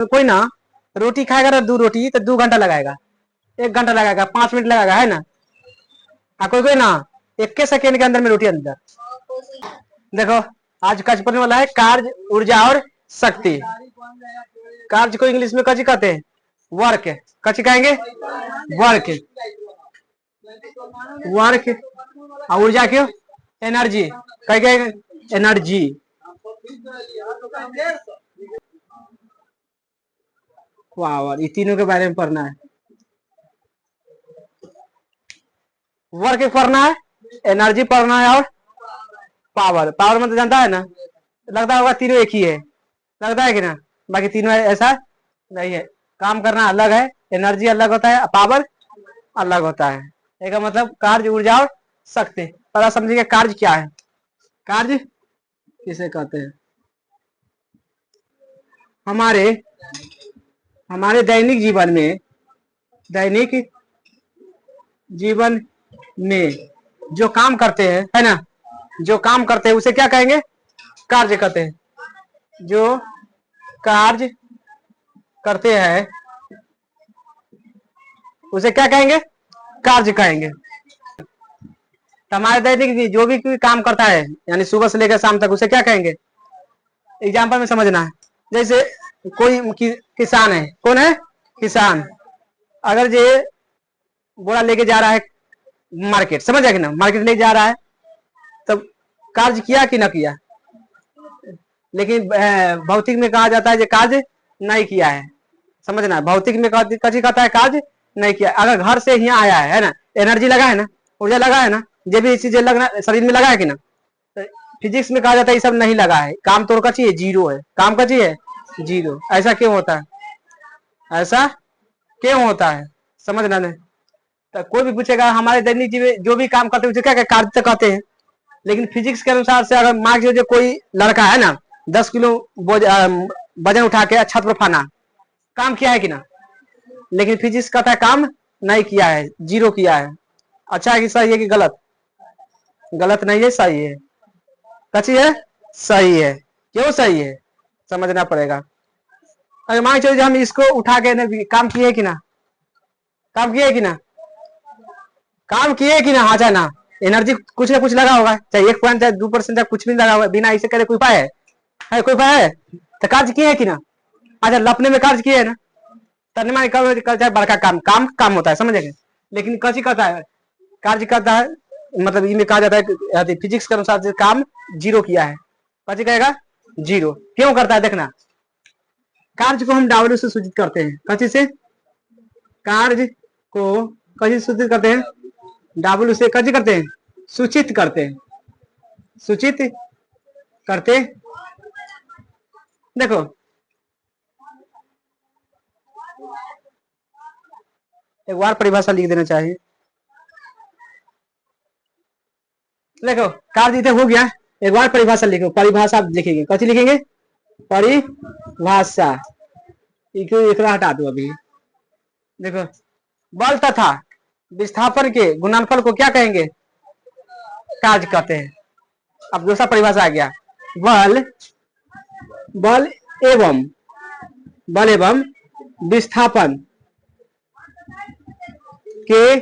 तो कोई ना रोटी खाएगा ना, 2 रोटी तो 2 घंटा लगाएगा, 1 घंटा लगाएगा, 5 मिनट लगाएगा, है ना। कोई कोई ना 1 सेकेंड के अंदर में रोटी अंदर। देखो आज का पढ़ने वाला है कार्य, ऊर्जा और शक्ति। कार्य को इंग्लिश में कची कहते हैं? वर्क। कची कहेंगे? वर्क। वर्क। और ऊर्जा क्यों? एनर्जी। कहीं कहेंगे एनर्जी। वाह, ये तीनों के बारे में पढ़ना है। वर्क पढ़ना है, एनर्जी पढ़ना है और पावर। पावर मतलब जानता है ना, लगता होगा तीनों एक ही है, लगता है कि ना। बाकी तीनों ऐसा नहीं है, काम करना अलग है, एनर्जी अलग होता है, पावर अलग होता है। एक मतलब कार्य, ऊर्जा और शक्ति। पता समझिए कार्य क्या है, कार्य किसे कहते हैं। हमारे हमारे दैनिक जीवन में जो काम करते हैं, है ना, जो काम करते हैं उसे क्या कहेंगे? कार्य कहते हैं। जो कार्य करते हैं उसे क्या कहेंगे? कार्य कहेंगे। हमारे दैनिक जो भी कोई काम करता है, यानी सुबह से लेकर शाम तक, उसे क्या कहेंगे? एग्जाम्पल में समझना है। जैसे कोई किसान है, कौन है? किसान। अगर ये बोरा लेके जा रहा है मार्केट, समझ आएगा ना, मार्केट लेके जा रहा है, तब कार्य किया कि ना किया? लेकिन भौतिक में कहा जाता है ये कार्य नहीं किया है, समझना। भौतिक में कथी कहता है? कार्य नहीं किया। अगर घर से यहाँ आया है ना, एनर्जी लगा है ना, ऊर्जा लगा है ना, ये भी चीजें लगना शरीर में लगा है कि ना। तो फिजिक्स में कहा जाता है ये सब नहीं लगा है, काम तो का चाहिए जीरो है, काम का चाहिए जीरो। ऐसा क्यों होता है? ऐसा क्यों होता है, समझना नहीं। तो कोई भी पूछेगा हमारे दैनिक जीवन जो भी काम करते हैं उसे क्या कार्य तो कहते हैं। लेकिन फिजिक्स के अनुसार से अगर मान लीजिए कोई लड़का है ना, 10 किलो वजन उठा के छत पर फाना, काम किया है कि ना। लेकिन फिजिक्स कहता है काम नहीं किया है, जीरो किया है। अच्छा है कि सही है कि गलत? गलत नहीं है, सही है। कच्ची है, सही है। क्यों सही है समझना पड़ेगा। अगर मान चलिए हम इसको उठा के काम किए कि ना, काम किए कि ना, काम किए कि ना, हाँ चाहे ना, एनर्जी कुछ ना कुछ लगा होगा, चाहे 1% चाहे 2% चाहे कुछ भी लगा होगा, बिना इसे करे कोई उपाय है? कोई उपाय है? तो कार्य किए है कि ना। अच्छा लपने में कार्य किए है ना, तने में चाहे बड़का काम काम काम होता है, समझेंगे। लेकिन कची कहता है? कार्य करता है, मतलब इनमें कहा जाता है फिजिक्स के अनुसार से काम जीरो किया है। कची कहेगा? जीरो। क्यों करता है देखना। कार्य को हम डब्ल्यू से सूचित करते हैं। कची से? कार्य को कची सूचित करते हैं? डब्ल्यू से। कची करते हैं? सूचित करते हैं। सूचित करते। देखो एक बार परिभाषा लिख देना चाहिए। देखो कार्य इधर हो गया, एक बार परिभाषा लिखो। परिभाषा लिखेंगे, कथी लिखेंगे? परिभाषा। एक हटा दो अभी। देखो बल तथा विस्थापन के गुणनफल को क्या कहेंगे? कार्य कहते हैं। अब दूसरा परिभाषा आ गया, बल बल एवं विस्थापन के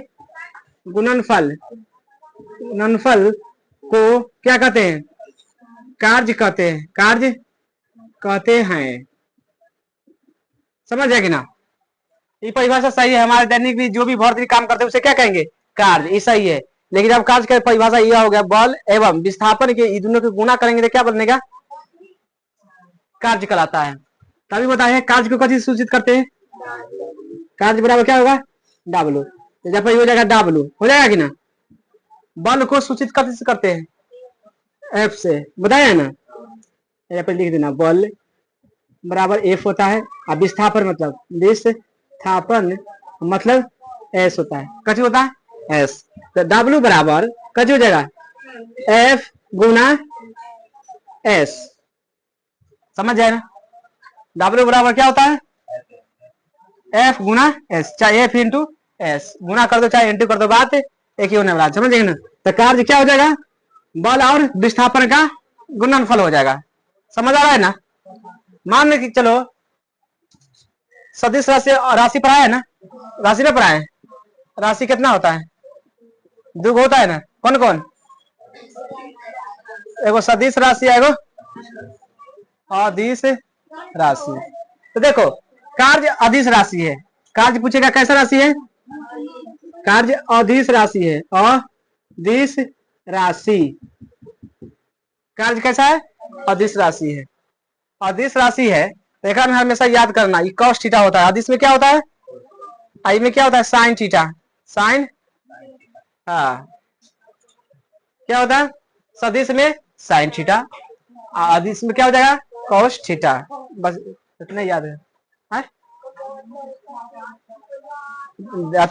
गुणनफल को क्या कहते हैं? कार्य कहते हैं। कार्य कहते हैं, समझ जाएगी ना। ये परिभाषा सही है। हमारे दैनिक भी जो भी भौतिक काम करते हैं उसे क्या कहेंगे? कार्य। ये सही है। लेकिन अब कार्य की परिभाषा यह हो गया, बल एवं विस्थापन के दोनों को गुना करेंगे तो क्या बनेगा? कार्य कहलाता है। तभी बताए कार्य को कथी सूचित करते हैं? कार्य बराबर क्या होगा? डब्ल्यू। जब हो जाएगा डब्ल्यू, हो जाएगा कि ना। बल को सूचित कथी करते हैं? एफ से, बताया ना। यहाँ पे लिख देना, बल बराबर एफ होता है, और विस्थापन मतलब विस्थापन मतलब एस होता है। कथी होता है? एस। तो डब्ल्यू बराबर कथी हो जाएगा? एफ गुना एस, समझ जाए ना। डब्ल्यू बराबर क्या होता है? एफ गुना एस, चाहे एफ इंटू एस गुना कर दो चाहे इंटू कर दो, बात एक ही होने वाला, समझेंगे ना। तो कार्य क्या हो जाएगा? बल और विस्थापन का गुणनफल हो जाएगा। समझ आ रहा है ना। मान लो कि चलो सदिश राशि राशि पढ़ा है ना, राशि में पढ़ा है। राशि कितना होता है, दुगो होता है ना, कौन कौन, एगो सदिश राशि है, एगो अदिश राशि। तो देखो कार्य अदिश राशि है, कार्य पूछेगा कैसा राशि है, कार्य अदिश राशि है, अदिश राशि, कार्य कैसा है, अदिश राशि है। अदिश राशि है तो एक हमेशा याद करना, ये कॉस थीटा होता है, अदिश में क्या होता है, आई में क्या होता है, साइन थीटा, साइन, हाँ क्या होता है, सदिश में साइन थीटा, अदिश में क्या हो जाएगा, कॉस थीटा, बस इतना याद है।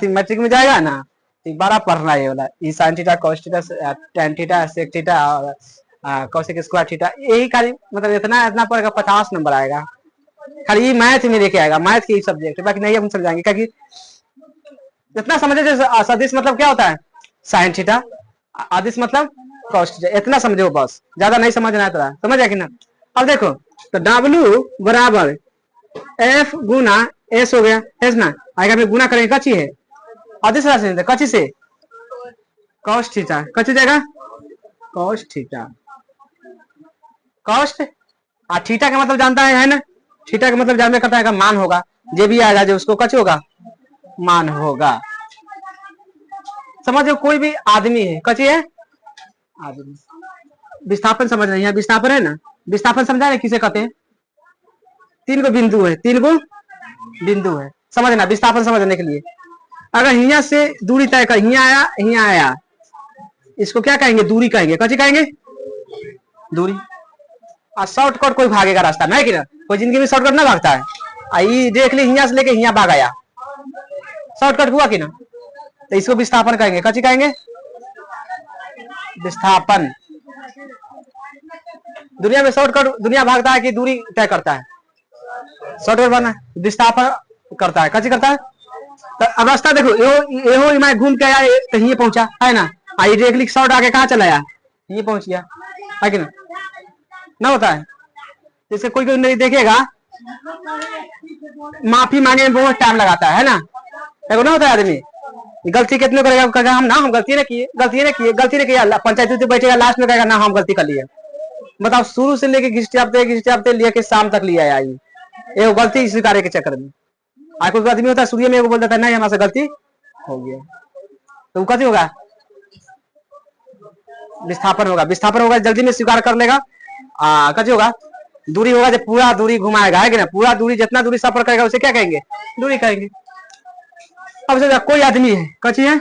मैट्रिक में जाएगा ना, एक बार पढ़ना है ये वाला, ये sine theta, cos theta, tan theta, sec theta और कॉसेक स्क्वायर थीटा, यही खाली मतलब इतना इतना पढ़ेगा 50 नंबर आएगा, खाली मैथ में लेके आएगा, मैथ की सब्जेक्ट, बाकी नहीं हम समझाएंगे, क्योंकि इतना समझे जैसे सदिश मतलब क्या होता है, साइन थीटा, अदिश मतलब कॉस थीटा, इतना समझो बस, ज्यादा नहीं समझना है तेरा, समझ आया कि ना। अब देखो तो W बराबर F गुना S हो गया, एस ना आएगा, में गुना करेंगे, कच्ची है अदिश राशि, कच्ची से कॉस थीटा, कच्ची जाएगा कॉस थीटा, कॉस्ट और थीटा का मतलब जानता है ना, थीटा का मतलब जानने करता है मान होगा, जो भी आएगा जो उसको कच होगा, मान होगा। समझो कोई भी आदमी है, कची है आदमी, विस्थापन समझ रहे हैं, विस्थापन है ना, विस्थापन समझा रहे किसे कहते हैं, तीन को बिंदु है, तीन को बिंदु है, समझना विस्थापन समझने के लिए। अगर यहाँ से दूरी तय कर, यहाँ आया, इसको क्या कहेंगे, दूरी कहेंगे, कची कहेंगे, दूरी। और शॉर्टकट कोई भागेगा रास्ता में, है कि ना, कोई जिंदगी में शॉर्टकट ना भागता है, आई देख ली यहाँ से लेके यहाँ भाग आया, शॉर्टकट हुआ कि ना, तो इसको विस्थापन कहेंगे, कची कहेंगे, विस्थापन। दुनिया में शॉर्टकट दुनिया भागता है कि दूरी तय करता है, शॉर्टकट बना विस्थापन करता है, कची करता है। तो अब रास्ता देखो, यो मैं घूम के आया तो ये पहुंचा, है ना, आई देख ली शॉर्ट आके कहाँ चला आया, ये पहुंच गया, है कि ना होता है। जैसे कोई नहीं देखेगा, माफी मांगने में बहुत टाइम लगाता है ना, देखो ना होता है आदमी, गलती कितने करेगा, कहेगा हम गलती नहीं किए, गलती नहीं किया, पंचायत बैठेगा, लास्ट में कहेगा ना हम गलती कर लिए। बताओ शुरू से लेके घिसटापते लेके शाम तक लिया आई, ये गलती स्वीकार के चक्कर में। आज कोई आदमी होता है शुरू में वो बोल देता है नहीं हमारे से गलती हो गया, तो वो कथी होगा, विस्थापन होगा, विस्थापन होगा, जल्दी में स्वीकार कर लेगा, कथी होगा, दूरी होगा, जब पूरा दूरी घुमाएगा, है कि ना, पूरा दूरी जितना दूरी सफर करेगा उसे क्या कहेंगे, दूरी कहेंगे। अब सोचा कोई आदमी है, कची है,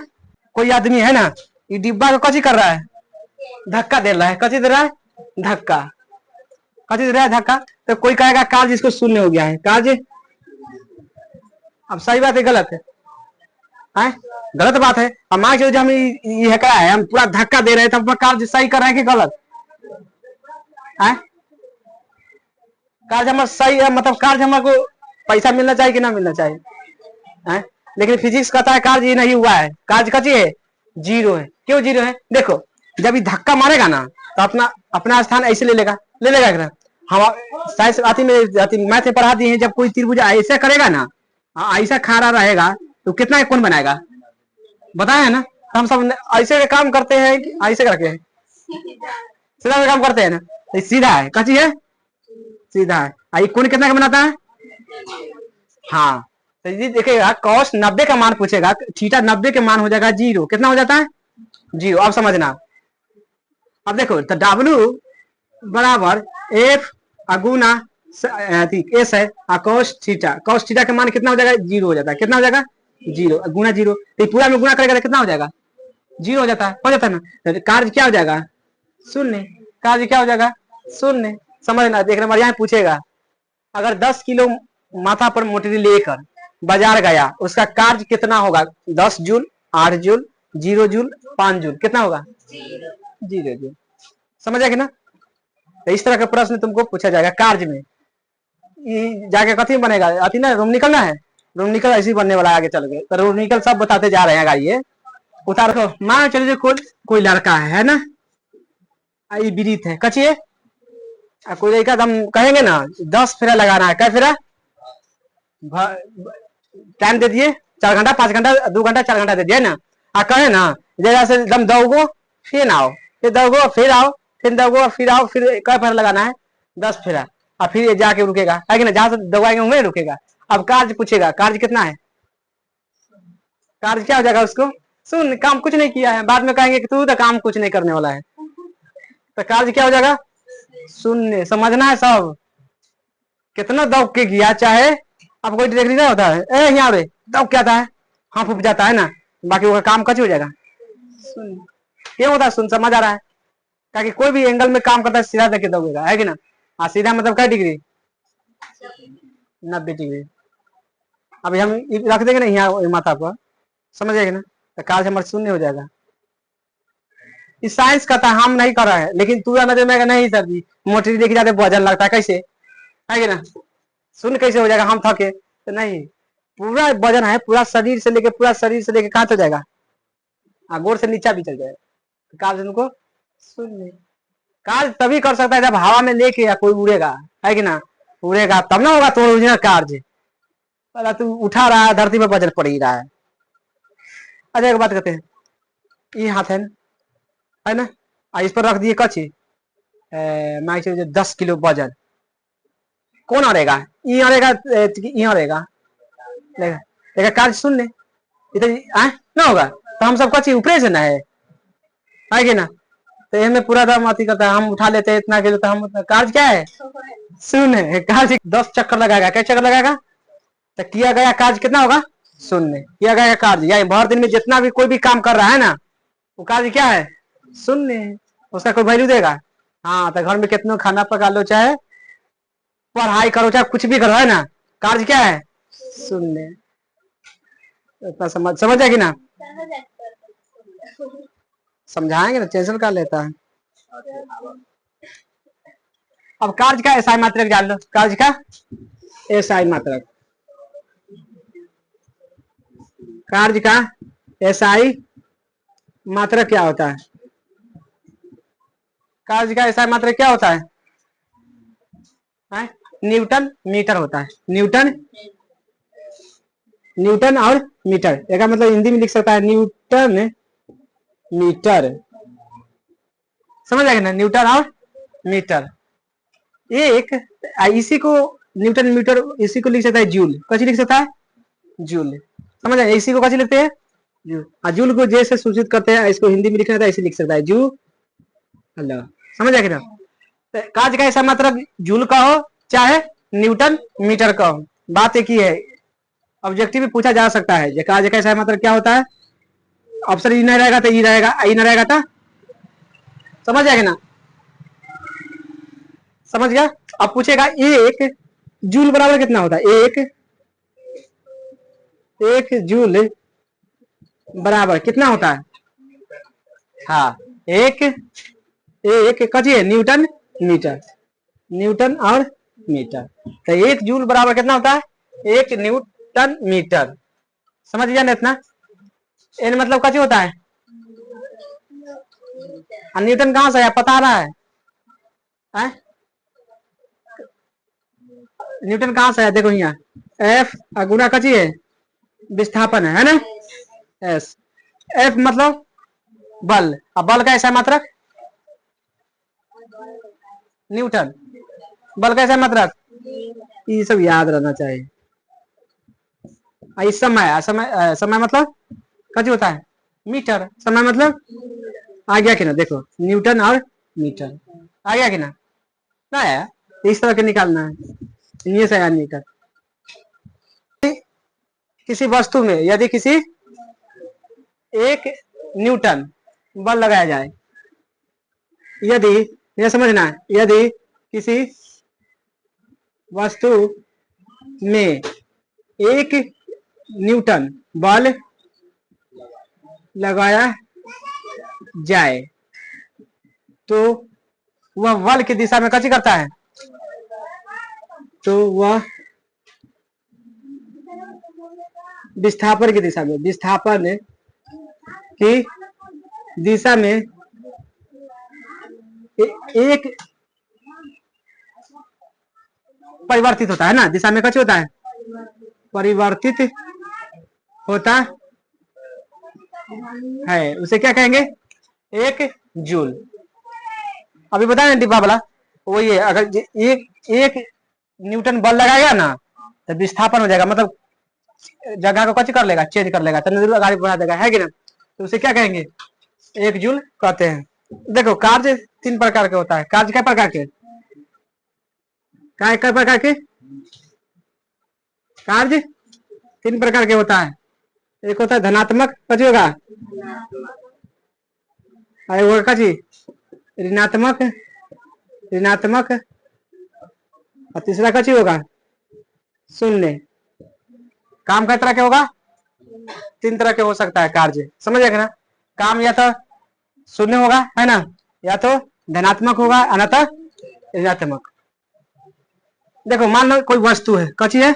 कोई आदमी है ना, ये डिब्बा को कची कर रहा है, धक्का दे रहा है, कची दे रहा है, धक्का, कची दे रहा है, धक्का। तो कोई कहेगा कार्य इसको शून्य हो गया है, कार्य, अब सही बात है गलत है, गलत बात है। अब मान के हम ये करा है, हम पूरा धक्का दे रहे हैं, तो कार्य सही कर रहे हैं कि गलत है, कार्य हमारा सही है, मतलब कार्य हमारे को पैसा मिलना चाहिए कि ना मिलना चाहिए, है? लेकिन फिजिक्स कहता है कार्य ये नहीं हुआ है, कार्य कची है, जीरो है। क्यों जीरो है, देखो जब ये धक्का मारेगा ना तो अपना स्थान ऐसे ले लेगा ना, हम साइंस मैथ में पढ़ा दिए हैं, जब कोई त्रिभुज ऐसा करेगा ना, ऐसा खड़ा रहेगा तो कितना कोण बनाएगा, बताया ना, तो हम सब ऐसे काम करते हैं कि ऐसे करके सीधा काम करते हैं ना, तो सीधा है, कची है, सीधा है, आई कोण कितना का बनाता है, हाँ। तो ये देखेगा कॉस 90 का मान पूछेगा, थीटा 90 के मान हो जाएगा जीरो, कितना हो जाता है, जीरो। अब समझना, अब देखो तो W बराबर F गुना S है, कॉस थीटा का मान कितना हो जाएगा, जीरो हो जाता है, कितना हो जाएगा, जीरो, गुना जीरो, तो पूरा में गुना करेगा तो कितना हो जाएगा, जीरो हो जाता है ना, तो कार्य क्या हो जाएगा, शून्य, कार्य क्या हो जाएगा, शून्य। समझना, देखना यहाँ पूछेगा, अगर 10 किलो माथा पर मोटरी लेकर बाजार गया, उसका कार्य कितना होगा, 10 जूल, 8 जूल, 0 जूल, 5 जूल, कितना होगा, 0 जूल। समझ आएगा ना, तो इस तरह का प्रश्न तुमको पूछा जाएगा कार्य में, जाके कथी बनेगा, अति ना रूम निकलना है, रूम निकल ऐसे ही बनने वाला, आगे चल गए तो रूम निकल सब बताते जा रहे हैं, गाइए उतार को। मान चलिए कोई लड़का है ना, विदित है, कचिए कोई लड़का, हम कहेंगे ना 10 फेरा लगाना है, क्या फेरा, टाइम दे दिए 4 घंटा 5 घंटा 2 घंटा 4 घंटा दे दिए ना। आ कहे ना जगह से एकदम दौगो फिर ना आओ, फिर दौगो फिर आओ, फिर दौगो फिर आओ, फिर कई फेरा लगाना है 10 फेरा, और फिर ये जाके रुकेगा है कि ना, जहां से दौड़ाएंगे वहीं रुकेगा। अब कार्य पूछेगा कार्य कितना है, कार्य क्या हो जाएगा उसको, सुन काम कुछ नहीं किया है, बाद में कहेंगे कि तू तो काम कुछ नहीं करने वाला है, तो कार्य क्या हो जाएगा शून्य। समझना है सब, कितना दौड़ के किया चाहे अब कोई देख नहीं होता है, ए यहाँ रे दौड़ क्या आता है, हाँ फूप जाता है ना, बाकी वो काम कच हो जाएगा शून्य। क्यों होता है सुन, समझ आ रहा है, ताकि कोई भी एंगल में काम करता है सीधा देख के दौड़ेगा है कि ना। हाँ सीधा मतलब क्या डिग्री, 90 डिग्री। अभी हम रख देंगे ना यहाँ माथा पर, समझ आएगा ना, तो कार्य हमारा शून्य हो जाएगा। इस साइंस का था हम नहीं कर रहे हैं, लेकिन तू नजर में नहीं सर जी मोटरी लेके जाते वजन लगता है कैसे है कि ना, शून्य कैसे हो जाएगा, हम थके तो नहीं, पूरा वजन है, पूरा शरीर से लेके कहाँ तक जाएगा, गोड़ से नीचा भी चल जाएगा, तो कार्य उनको शून्य। कार्य तभी कर सकता है जब हवा में लेके या कोई उड़ेगा है कि ना, उड़ेगा तब ना होगा तो ओरिजिनल कार्य। पहला तू उठा रहा है धरती पर वजन पड़ ही रहा है। अच्छा एक बात कहते हैं, ये हाथ है ना, इस पर रख दिए कची मैं 10 किलो वजन, कौन आएगा यहाँ रहेगा, यहाँ रहेगा लेगा कार्य शून्य, इधर ना होगा, तो हम सब कची ऊपरे से ना है कि ना, तो हमें पूरा दम अति करता है, हम उठा लेते हैं इतना किलो, तो हम कार्य क्या है शून्य है। कार्य 10 चक्कर लगाएगा, क्या चक्कर लगाएगा, तो किया गया कार्य कितना होगा शून्य, किया गया कार्य या भर दिन में जितना भी कोई भी काम कर रहा है ना, वो कार्य क्या है शून्य, उसका कोई वैल्यू देगा। हाँ तो घर में कितना खाना पका लो, चाहे पढ़ाई करो, चाहे कुछ भी करो है ना, कार्य क्या है शून्य। इतना समझ जाएगी ना, समझाएंगे ना, टेंशन कर लेता है। अब कार्य का एसआई मात्रक जान लो, कार्य का एसआई मात्रक, कार्य का एसआई मात्रक क्या होता है, कार्य का एसआई मात्रक क्या होता है, न्यूटन मीटर होता है, न्यूटन और मीटर, एक मतलब हिंदी में लिख सकता है न्यूटन मीटर, समझ आएगा ना, न्यूटन और मीटर। एक इसी को न्यूटन मीटर, इसी को लिख सकता है जूल, कैसे लिख सकता है जूल, समझ आए, इसी को कैसे लिखते हैं जूल, जूल को जैसे सूचित करते हैं, इसको हिंदी में लिखना था ऐसे लिख सकता है जू, हेलो समझ आएगा ना। तो कार्य का ऐसा मतलब जूल का हो चाहे न्यूटन मीटर का हो, बात एक ही है, ऑब्जेक्टिव में पूछा जा सकता है कार्य का ऐसा मतलब क्या होता है, ऑप्शन ई नहीं रहेगा तो ई रहेगा, आई नहीं रहेगा तो समझ जाएगा ना, समझ गया। अब पूछेगा एक जूल बराबर कितना होता है, एक जूल बराबर कितना होता है, हाँ एक कथी है न्यूटन मीटर, न्यूटन और मीटर, तो एक जूल बराबर कितना होता है, एक न्यूटन मीटर, समझ गया ना इतना। एन मतलब कथी होता है, न्यूटन कहां से है पता रहा है? न्यूटन कहां से है, देखो यहाँ एफ गुना कची है विस्थापन है ना, एस, एफ मतलब बल, अब बल का ऐसा मात्रक न्यूटन, बल का ऐसा मात्रक, ये सब याद रहना चाहिए। इस समय मतलब कची होता है मीटर, समय मतलब आ गया कि ना, देखो न्यूटन और मीटर आ गया कि ना आया, इस तरह के निकालना है, ये से आया मीटर। किसी वस्तु में यदि किसी एक न्यूटन बल लगाया जाए, यदि यह समझना है, यदि किसी वस्तु में एक न्यूटन बल लगाया जाए तो वह बल की दिशा में कैसे करता है, तो वह विस्थापन की दिशा में, विस्थापन की दिशा में एक परिवर्तित होता है ना, दिशा में कैसे होता है परिवर्तित होता है उसे क्या कहेंगे? 1 जूल। अभी बताया ना डिब्बा वाला, वही है। अगर एक न्यूटन बल लगाएगा ना तो विस्थापन हो जाएगा, मतलब जगह को कुछ कर लेगा, चेंज कर लेगा, तो गाड़ी बढ़ा देगा, है कि ना? तो उसे क्या कहेंगे? 1 जूल कहते हैं। देखो कार्य 3 प्रकार के होता है। कार्य क्या प्रकार के? क्या प्रकार के कार्य? 3 प्रकार के होता है। एक होता है धनात्मक, कची होगा? कची ऋणात्मक, ऋणात्मक, और तीसरा कची होगा? शून्य। काम किस तरह के होगा? 3 तरह के हो सकता है कार्य, समझ गए ना? काम या तो शून्य होगा, है ना, या तो धनात्मक होगा, अन्यथा ऋणात्मक। देखो मान लो कोई वस्तु है, कची है?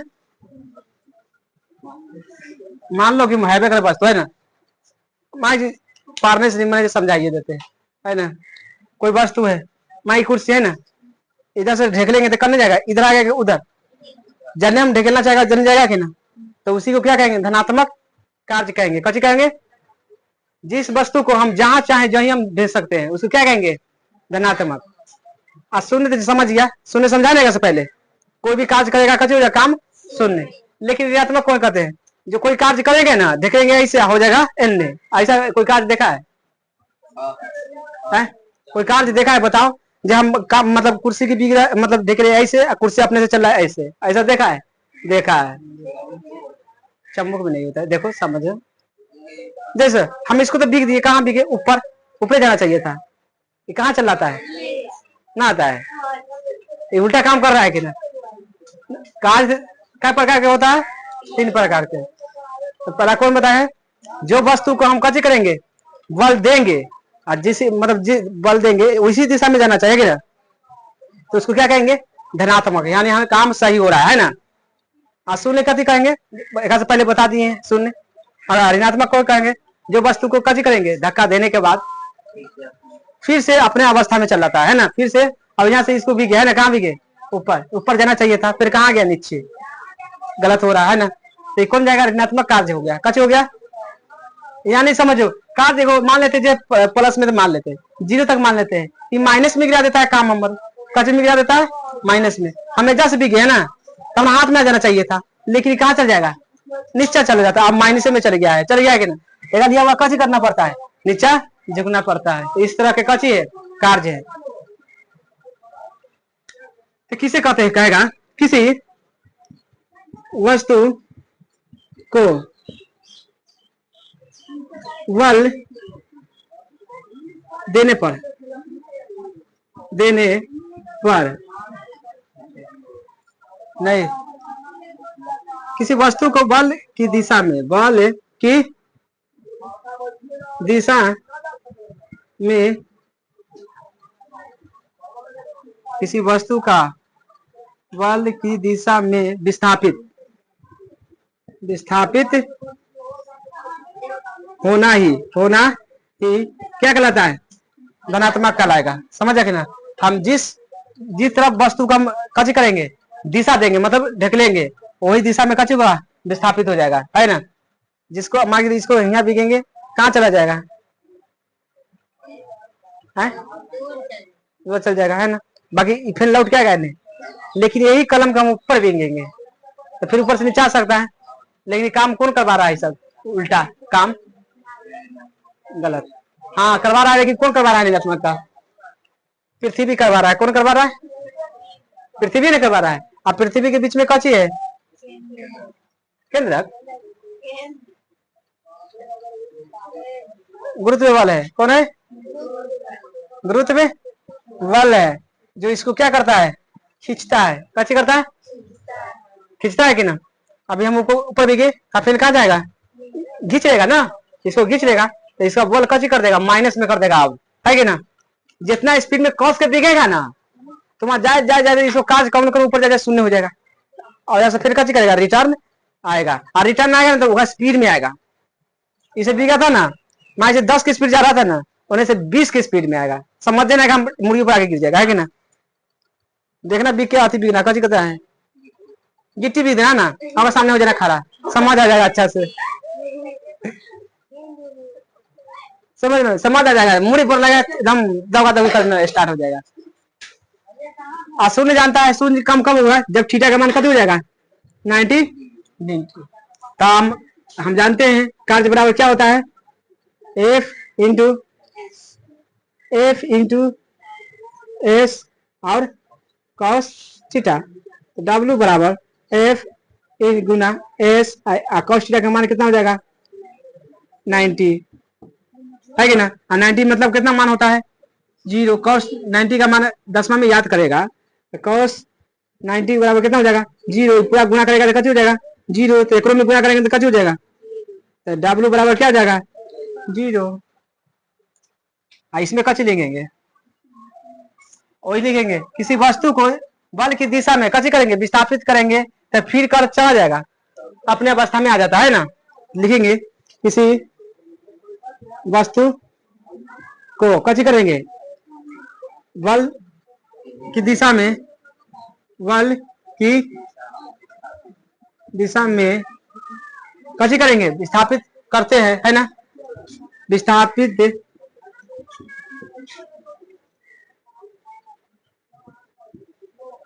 मान लो कि हैवे कर वस्तु है ना, पारने से मैंने समझाइए देते हैं, है ना। कोई वस्तु है, माई कुर्सी है ना, इधर से ढेकलेंगे तो करने जाएगा, इधर आ गया उधर, जने हम ढेकलना चाहेगा जन जाएगा कि ना, तो उसी को क्या कहेंगे? धनात्मक कार्य कहेंगे। कची कहेंगे? जिस वस्तु को हम जहां चाहे जहीं हम भेज सकते हैं उसको क्या कहेंगे? धनात्मक। शून्य तो समझ गया, शून्य समझाने से पहले कोई भी कार्य करेगा कची हो जाएगा? काम शून्य। लेकिन ऋणात्मक कौन कहते हैं? जो कोई कार्य करेंगे ना, देखेंगे ऐसे हो जाएगा एन। ऐसा कोई कार्य देखा है? कोई कार्य देखा है? बताओ। जब हम मतलब कुर्सी की बिक रहा, मतलब देख रहे हैं ऐसे, कुर्सी अपने से चल रहा है ऐसे, ऐसा देखा है? देखा है। चम्मुक में नहीं होता है, देखो समझो। जैसे हम इसको तो बिक दिए, कहाँ बिके? ऊपर, ऊपर जाना चाहिए था, ये कहाँ चल आता है? ना आता है, ये उल्टा काम कर रहा है कि ना? कार्य क्या प्रकार के होता है? 3 प्रकार के। तो पहला कौन बताया? जो वस्तु को हम कैसे करेंगे? बल देंगे, और जिस मतलब बल देंगे उसी दिशा में जाना चाहिए ना, तो उसको क्या कहेंगे? धनात्मक। यानी हमें काम सही हो रहा है ना। शून्य कथी कहेंगे? एक से पहले बता दिए हैं शून्य। और ऋणात्मक कौन कहेंगे? जो वस्तु को कथी करेंगे? धक्का देने के बाद फिर से अपने अवस्था में चल जाता है ना, फिर से। अब यहाँ से इसको भी गया है ना, कहाँ भी गए? ऊपर, ऊपर जाना चाहिए था, फिर कहाँ गया? नीचे। गलत हो रहा है ना, तो कौन जाएगा? ऋणात्मक कार्य हो गया। कच हो गया, यानी समझो कार्य। देखो मान लेते जो प्लस में तो मान लेते, 0 तक मान लेते हैं, ये माइनस में गिरा देता है काम नंबर, कच में गिरा देता है माइनस में। हमें 10 भी गया ना, तो हम हाथ में आ जाना चाहिए था, लेकिन कहाँ चल जाएगा? नीचा चल जाता है। अब माइनस में चल गया है, चल गया है कि ना? एक दिया हुआ कच करना पड़ता है, नीचा झुकना पड़ता है। तो इस तरह के कच है, कार्य है। तो किसे कहते हैं? कहेगा किसी वस्तु को बल देने पर नहीं, किसी वस्तु को बल की दिशा में, बल की दिशा में किसी वस्तु का बल की दिशा में विस्थापित होना ही क्या कहलाता है? धनात्मक कहलाएगा। समझा कि ना? हम जिस तरफ वस्तु का कच करेंगे, दिशा देंगे, मतलब ढकेलेंगे, वही दिशा में कच होगा? विस्थापित हो जाएगा, है ना। जिसको मान लीजिए इसको यहाँ बिकेंगे, कहाँ चला जाएगा? वो चल जाएगा, है ना। बाकी फिर लौट क्या गए? लेकिन यही कलम का हम ऊपर बिकेंगे तो फिर ऊपर से नीचे आ सकता है। लेकिन काम कौन करवा रहा है? सब उल्टा काम, गलत। हाँ करवा रहा है, लेकिन कौन करवा रहा है? ऋणात्मक का पृथ्वी करवा रहा है। कौन करवा रहा है? पृथ्वी ने करवा रहा है। अब पृथ्वी के बीच में कौन है? केंद्रक, गुरुत्व बल है। कौन है? गुरुत्व बल है, जो इसको क्या करता है? खींचता है। कैसे करता है? खींचता है कि ना। अभी हम ऊपर भी गए, फिर कहाँ जाएगा? घींच लेगा ना, इसको घींच लेगा, तो इसका बल कैसे कर देगा? माइनस में कर देगा। अब है कि ना, जितना स्पीड में कस के दिखेगा ना, तुम्हारा जाए जाए जाए इसको काज कम करो, ऊपर जाए शून्य हो जाएगा, और ऐसा फिर कैसे करेगा? रिटर्न आएगा, और रिटर्न आएगा ना तो वह स्पीड में आएगा। इसे बिका था ना, मान से 10 की स्पीड जा रहा था ना, उन्हें से 20 की स्पीड में आएगा। समझ देना कि हम मुर्गी पर आगे गिर जाएगा, है कि ना। देखना बिक के आती बिकना कैसे कहता है? गिट्टी भी देना ना, अब सामने हो जाना खड़ा, समझ आ जाएगा अच्छा से, समझ आ जाएगा, मुड़ी पर लगा एकदम दबा दबी करना स्टार्ट हो जाएगा। और शून्य जानता है, शून्य कम कम होगा जब थीटा का मान कत हो जाएगा 90 डिग्री। तो हम जानते हैं कार्य बराबर क्या होता है, एफ इंटू एस और कॉस थीटा। डब्ल्यू बराबर एफ गुना एस, कॉस थीटा का मान कितना हो जाएगा 90 है कि ना। 90 मतलब कितना मान होता है 0। कॉस 90 का मान 10वां में याद करेगा, तो कॉस 90 बराबर कितना हो जाएगा 0, पूरा गुना करेगा तो कितना हो जाएगा 0, तो एकड़ों में गुना करेंगे तो कितना हो जाएगा, तो डब्ल्यू बराबर क्या हो जाएगा 0। इसमें कच लिखेंगे, वही लिखेंगे, किसी वस्तु को बल की दिशा में कच करेंगे, विस्थापित करेंगे, तो फिर कर चला जाएगा, अपने अवस्था में आ जाता है ना। लिखेंगे किसी वस्तु को कच करेंगे बल की दिशा में, बल की दिशा में कच करेंगे, विस्थापित करते हैं, है ना,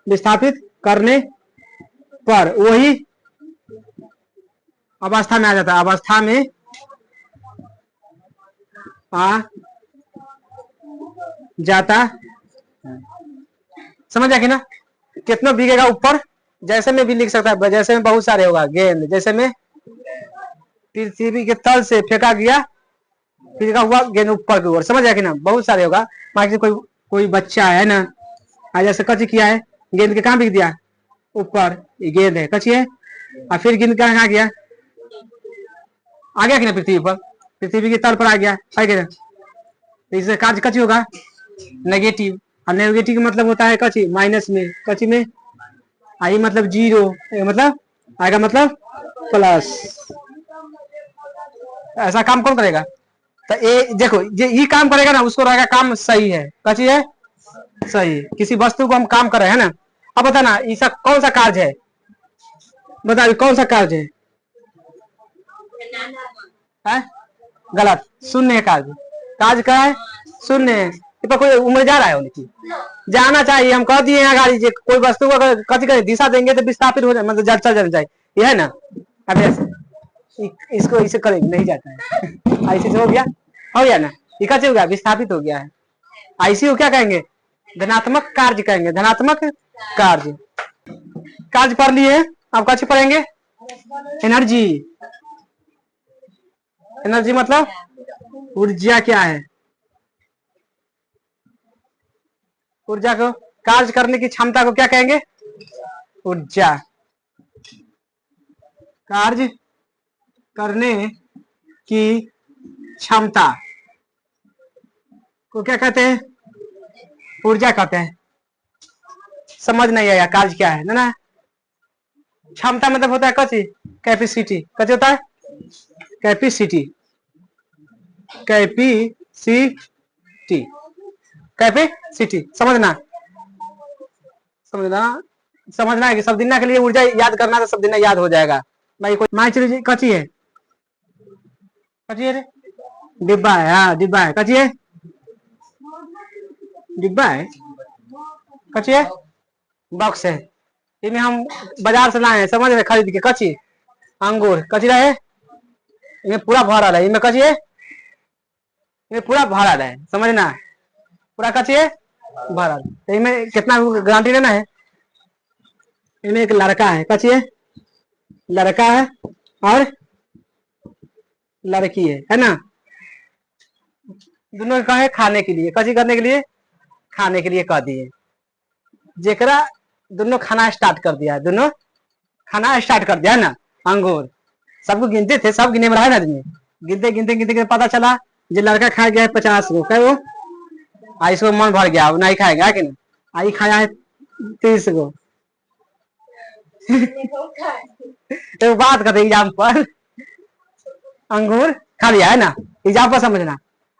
विस्थापित करने पर वही अवस्था में आ जाता है, अवस्था में आ जाता, समझ आया कि ना। कितना बिगेगा ऊपर, जैसे में भी लिख सकता है, जैसे में बहुत सारे होगा गेंद, जैसे में पृथ्वी के तल से फेंका गया, फेंका हुआ गेंद ऊपर की ओर, समझ आया कि ना, बहुत सारे होगा। मान लीजिए कोई बच्चा है ना, आज जैसे कच किया है, गेंद के कहाँ बिक दिया ऊपर, ये गेंद है कची है, और फिर गेंद कहाँ गया, आ गया कि ना पृथ्वी पर, पृथ्वी के तल पर आ गया, है कि ना। तो इससे कार्य कची होगा नेगेटिव, और नेगेटिव का मतलब होता है कची माइनस में, कची में आई मतलब 0, मतलब आएगा मतलब प्लस। ऐसा काम कौन करेगा, तो ये देखो ये काम करेगा ना, उसको रहेगा काम सही है, कची है सही, किसी वस्तु को हम काम कर रहे हैं ना। अब बता ना इसका कौन सा कार्य है, बता कौन सा कार्य है, गलत, शून्य कार्य, कार्य का है शून्य। पर कोई उम्र जा रहा है उनकी, जाना चाहिए, हम कह दिए हैं गाड़ी कोई वस्तु को अगर कथी करे दिशा देंगे तो विस्थापित हो जाए, मतलब चल जाए, ये है ना। अब इसको इसे करेंगे नहीं जाता है, ऐसे से हो गया ना, ये कैसे हो गया विस्थापित हो गया है। ऐसी को क्या कहेंगे धनात्मक कार्य कहेंगे, धनात्मक कार्य। कार्य पढ़ लिए, अब कैसे पढ़ेंगे एनर्जी। एनर्जी मतलब ऊर्जा क्या है, ऊर्जा को, कार्य करने की क्षमता को क्या कहेंगे ऊर्जा। कार्य करने की क्षमता को क्या कहते हैं ऊर्जा कहते हैं। समझ नहीं आया कार्य क्या है ना। क्षमता मतलब होता है कची कैपेसिटी, कची होता है कैपेसिटी, कैपेसिटी, कैपेसिटी, समझना समझना है कि सब दिन के लिए ऊर्जा याद करना तो सब दिन याद हो जाएगा भाई। कोई मान चलिए कची है, कची है रे डिब्बा है, हाँ डिब्बा है, कची है डिब्बा है, कची है बॉक्स है, इनमें हम बाजार से लाए हैं, समझ रहे खरीद के, कची अंगूर कची रहे इनमें पूरा भरा है, इनमें कची है इनमें पूरा भरा है, समझना पूरा कची है भरा, तो इनमें कितना गारंटी लेना है। इनमें एक लड़का है, कची है लड़का है और लड़की है ना, दोनों का है खाने के लिए, कची करने के लिए खाने के लिए कह दिए, जेकरा दोनों खाना स्टार्ट कर दिया, दोनों खाना स्टार्ट कर दिया ना। अंगूर सबको गिनते थे, सब गिने में रहा ना आदमी, गिनते गिनते गिनते गिनते पता चला जो लड़का खा गया है 50 गो, क्या वो आई इसको मन भर गया, नहीं खाएगा कि ना, आई खाया है 30 गो। तो बात करते एग्जाम पर, अंगूर खा लिया है ना, एग्जाम पर समझना।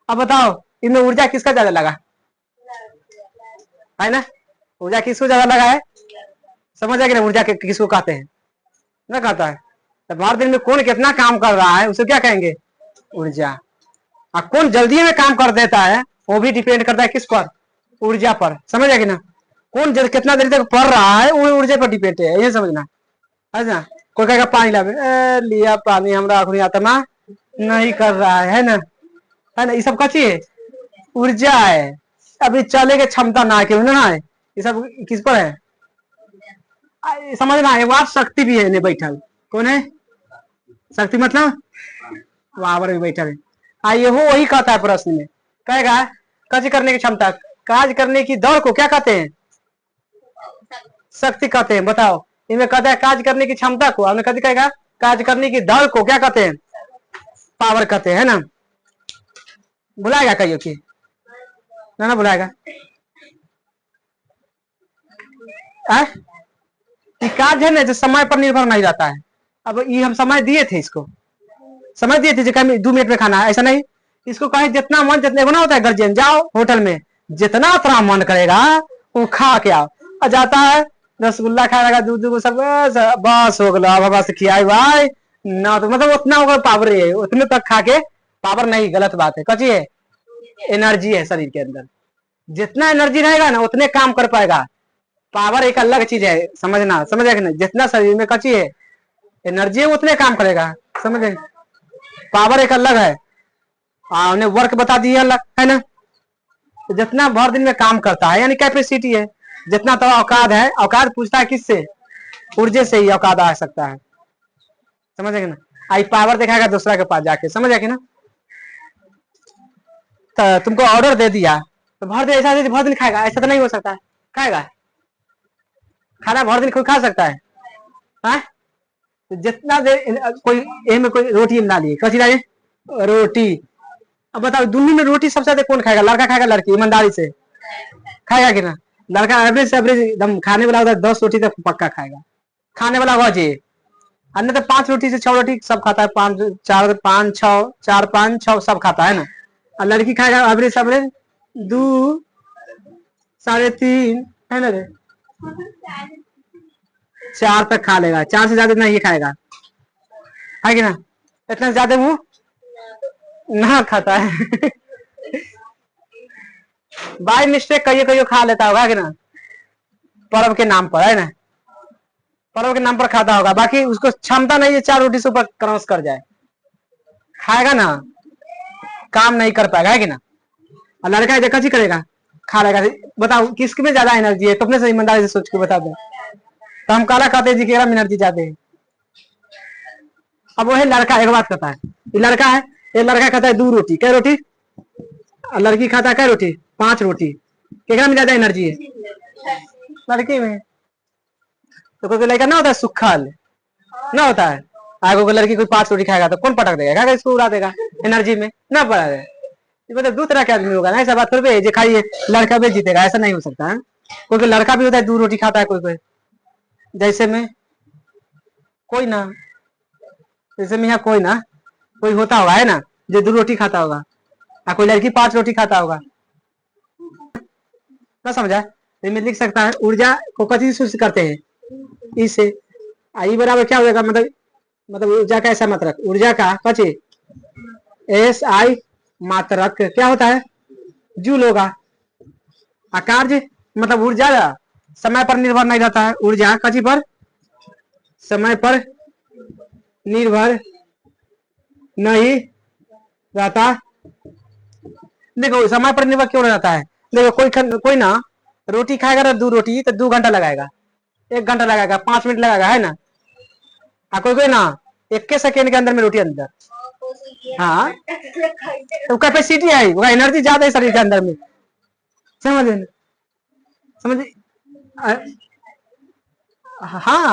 अब बताओ इनमें ऊर्जा किसका ज्यादा लगा है ना, ऊर्जा किसको ज्यादा लगा है, समझ आएगी ना ऊर्जा किसको कहते हैं। ना खाता है। तो भर दिन में कौन कितना काम कर रहा है उसे क्या कहेंगे? ऊर्जा। और कौन जल्दी में काम कर देता है वो भी डिपेंड करता है किस पर? ऊर्जा पर। समझ कि ना? कौन कितना देर तक पढ़ रहा है वो ऊर्जा पर डिपेंड है, ये समझना है ना। कोई कहेगा पानी लावे, लिया पानी, हमरा अखनी आत्मा नहीं कर रहा है ना, है ना। ये सब कची है? ऊर्जा है। अभी चले के क्षमता ना क्यों ना है, ये सब किस पर है? समझना है। वहां शक्ति भी है ने बैठल। कौन है शक्ति? मतलब वहां पर भी बैठल है। आइए हो वही कहता है प्रश्न में, कहेगा कार्य करने की क्षमता, कार्य करने की दौड़ को क्या कहते हैं? शक्ति कहते हैं। बताओ, इनमें कहता है कार्य करने की क्षमता को, हमने कभी कहेगा कार्य करने की दौड़ को क्या कहते हैं? पावर कहते हैं ना। बुलाएगा कहियो कि ना बुलाएगा? कार्य है ना जो समय पर निर्भर नहीं रहता है। अब ये हम समय दिए थे, इसको समय दिए थे जो 2 मिनट में खाना है, ऐसा नहीं। इसको कहे जितना मन, जितने ना होता है गर्जियन, जाओ होटल में जितना तेरा मन करेगा वो खा के आओ। और जाता है रसगुल्ला खाएगा, दूध को सब, बस हो गया, बस खियाई भाई ना। तो मतलब उतना होगा पावर है, उतने तक खा के पावर नहीं, गलत बात है। कची है? एनर्जी है शरीर के अंदर। जितना एनर्जी रहेगा ना उतने काम कर पाएगा। पावर एक अलग चीज है, समझना, समझ कि नहीं। जितना शरीर में कची है एनर्जी है उतने काम करेगा, समझे। पावर एक अलग है, उन्हें वर्क बता दिया अलग है ना। तो जितना भर दिन में काम करता है यानी कैपेसिटी है, जितना तो औकात है। औकात पूछता है किससे? ऊर्जा से ही औकात आ सकता है, समझे कि ना। आई पावर दिखाएगा दूसरा के पास जाके, समझ कि ना। तो तुमको ऑर्डर दे दिया तो भर दिन, ऐसा भर दिन खाएगा? ऐसा तो नहीं हो सकता है। खाएगा खाना भर दिन कोई खा सकता है? हाँ? तो जितना देर कोई में कोई रोटी बना लिए, कसी लाइए रोटी। अब बताओ दुनिया में रोटी सबसे ज्यादा कौन खाएगा? लड़का खाएगा लड़की? ईमानदारी से खाएगा कि ना? लड़का एवरेज से एवरेज एकदम खाने वाला होता है 10 रोटी तक पक्का खाएगा, खाने वाला हुआ जी। अन्य तो 5 रोटी से 6 रोटी सब खाता है, 5 4 5 6 4 5 6 सब खाता है ना। और लड़की खाएगा एवरेज एवरेज 2 3.5 है ना रे, 4 तक खा लेगा। 4 से ज्यादा नहीं खाएगा, है कि ना। इतना ज्यादा वो ना खाता है। बाय मिस्टेक कहियो कहियो खा लेता होगा कि ना, पर्व के नाम पर, है ना। पर्व के नाम पर खाता होगा, बाकी उसको क्षमता नहीं है 4 रोटी से ऊपर क्रॉस कर जाए। खाएगा ना, काम नहीं कर पाएगा, है कि ना। और लड़का देखा जी करेगा, खा लेगा। बताओ किसके में ज्यादा एनर्जी है? तो अपने से ईमानदारी से सोच के बता दो। तो हम काला खाते जी, केरा में एनर्जी ज्यादा है। अब वो है लड़का, एक बात कहता है, ये लड़का है, ये लड़का खाता है 2 रोटी, क्या रोटी? लड़की खाता है क्या रोटी? 5 रोटी। केकरा में ज्यादा एनर्जी है? लड़की में। तो कोई लड़का ना होता है सुखल, ना होता है। आगे कोई लड़की कोई 5 रोटी खाएगा तो कौन पटक देगा? इसको उड़ा देगा एनर्जी में, ना पड़ा है। मतलब 2 तरह के आदमी होगा ना, ऐसा बात थोड़ी है खाइए लड़का भी जीतेगा, ऐसा नहीं हो सकता है। कोई लड़का भी होता है 2 रोटी खाता है, कोई जैसे में कोई ना, जैसे में यहाँ कोई ना कोई होता होगा, है ना, जो 2 रोटी खाता होगा। कोई लड़की 5 रोटी खाता होगा, ना समझा। इसमें लिख सकता है ऊर्जा को कथी सूचित करते हैं? इससे आई बराबर क्या हो जाएगा? मतलब ऊर्जा का ऐसा मात्रक, ऊर्जा का कची SI मात्रक क्या होता है? जूल होगा। कार्य मतलब ऊर्जा समय पर निर्भर नहीं रहता है। ऊर्जा कची पर? समय पर निर्भर नहीं रहता। देखो समय पर निर्भर क्यों रहता है? देखो कोई ना रोटी खाएगा ना 2 रोटी तो 2 घंटा लगाएगा, 1 घंटा लगाएगा, 5 मिनट लगाएगा, है ना। कोई ना 1 सेकेंड के अंदर में रोटी अंदर। हाँ तो कैपेसिटी है, वो एनर्जी ज्यादा है शरीर के अंदर में, समझ समझ। हाँ